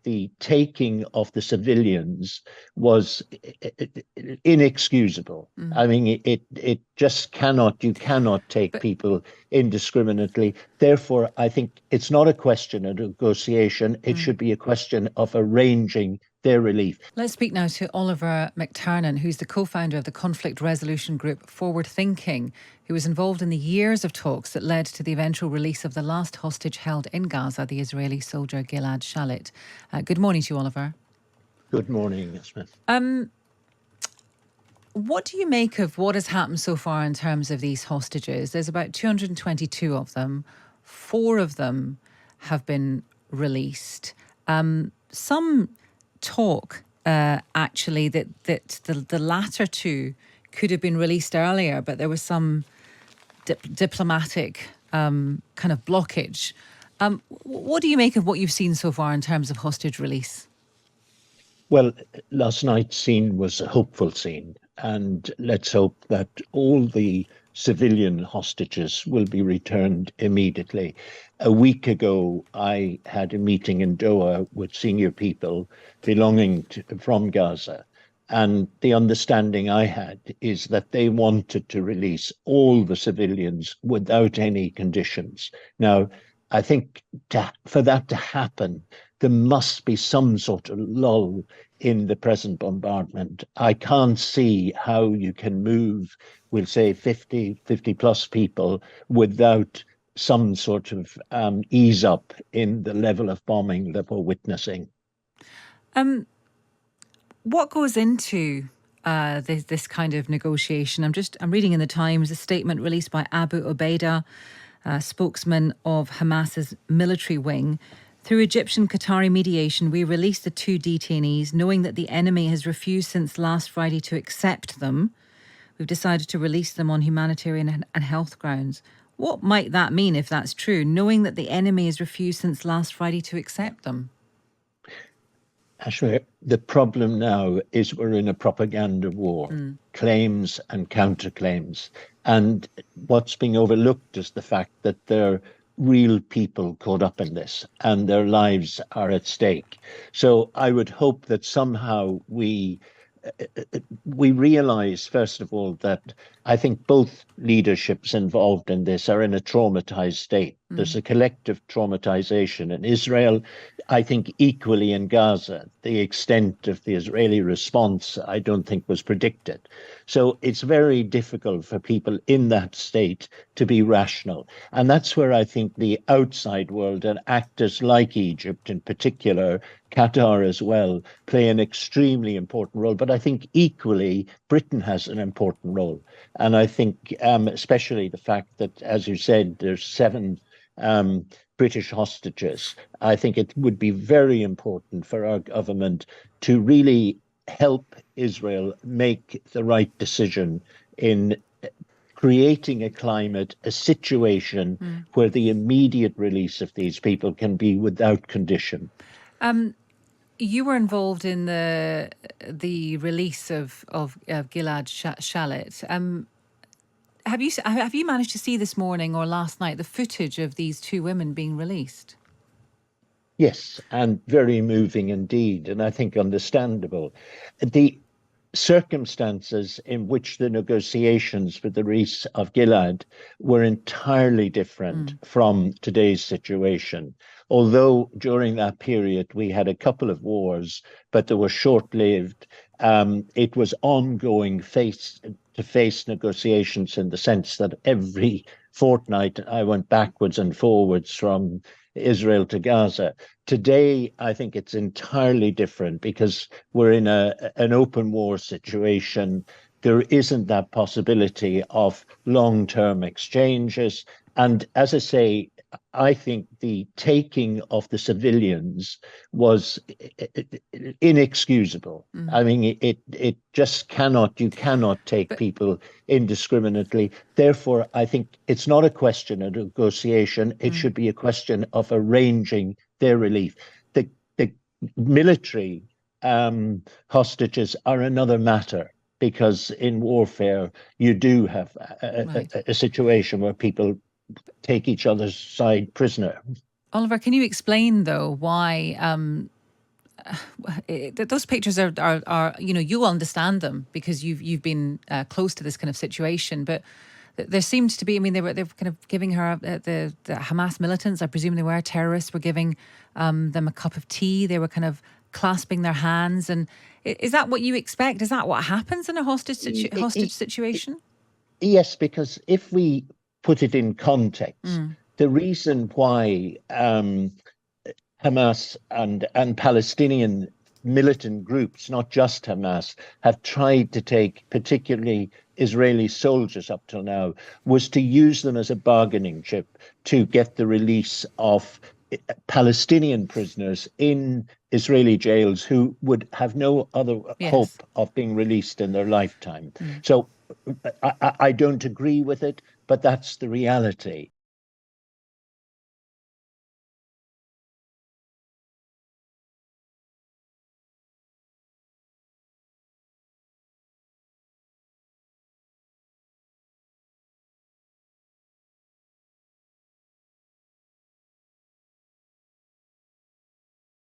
the taking of the civilians was inexcusable. I mean, it just cannot, you cannot take people indiscriminately. Therefore, I think it's not a question of negotiation. It should be a question of arranging their relief. Let's speak now to Oliver McTernan, who's the co-founder of the conflict resolution group Forward Thinking, who was involved in the years of talks that led to the eventual release of the last hostage held in Gaza, the Israeli soldier Gilad Shalit. Good morning to you, Oliver. Good morning, Smith. What do you make of what has happened so far in terms of these hostages? There's about 222 of them. 4 of them have been released. Some talk actually that the latter 2 could have been released earlier, but there was some diplomatic kind of blockage. What do you make of what you've seen so far in terms of hostage release? Well, last night's scene was a hopeful scene, and let's hope that all the civilian hostages will be returned immediately. A week ago, I had a meeting in Doha with senior people from Gaza, and the understanding I had is that they wanted to release all the civilians without any conditions. Now, I think for that to happen, there must be some sort of lull in the present bombardment. I can't see how you can move, we'll say 50 plus people without some sort of ease up in the level of bombing that we're witnessing. What goes into this kind of negotiation? I'm reading in the Times a statement released by Abu Ubaidah, spokesman of Hamas's military wing. Through Egyptian Qatari mediation, we released the 2 detainees, knowing that the enemy has refused since last Friday to accept them. We've decided to release them on humanitarian and health grounds. What might that mean if that's true, knowing that the enemy has refused since last Friday to accept them? Ashwin, the problem now is we're in a propaganda war, claims and counterclaims. And what's being overlooked is the fact that there are real people caught up in this and their lives are at stake. So I would hope that somehow we realize, first of all, that I think both leaderships involved in this are in a traumatized state. There's a collective traumatization in Israel. I think equally in Gaza, the extent of the Israeli response, I don't think was predicted. So it's very difficult for people in that state to be rational. And that's where I think the outside world and actors like Egypt in particular, Qatar as well, play an extremely important role. But I think equally Britain has an important role. And I think especially the fact that, as you said, there's 7 British hostages. I think it would be very important for our government to really help Israel make the right decision in creating a climate, a situation where the immediate release of these people can be without condition. You were involved in the release of Gilad Shalit. Have you managed to see this morning or last night the footage of these 2 women being released? Yes, and very moving indeed, and I think understandable. The circumstances in which the negotiations for the release of Gilad were entirely different from today's situation. Although during that period we had a couple of wars, but they were short-lived. It was ongoing face-to-face negotiations in the sense that every fortnight I went backwards and forwards from Israel to Gaza. Today, I think it's entirely different because we're in an open war situation. There isn't that possibility of long-term exchanges. And as I say, I think the taking of the civilians was inexcusable. I mean, it just cannot, you cannot take people indiscriminately. Therefore, I think it's not a question of negotiation. It should be a question of arranging their relief. The military hostages are another matter, because in warfare, you do have a situation where people take each other's side prisoner. Oliver, can you explain, though, why those pictures are you understand them because you've been close to this kind of situation, but there seemed to be, I mean, they were kind of giving her the Hamas militants, I presume they were terrorists, were giving them a cup of tea. They were kind of clasping their hands. And is that what you expect? Is that what happens in a hostage situation? Yes, because if we put it in context, the reason why Hamas and Palestinian militant groups, not just Hamas, have tried to take particularly Israeli soldiers up till now was to use them as a bargaining chip to get the release of Palestinian prisoners in Israeli jails who would have no other hope of being released in their lifetime. So I don't agree with it, but that's the reality.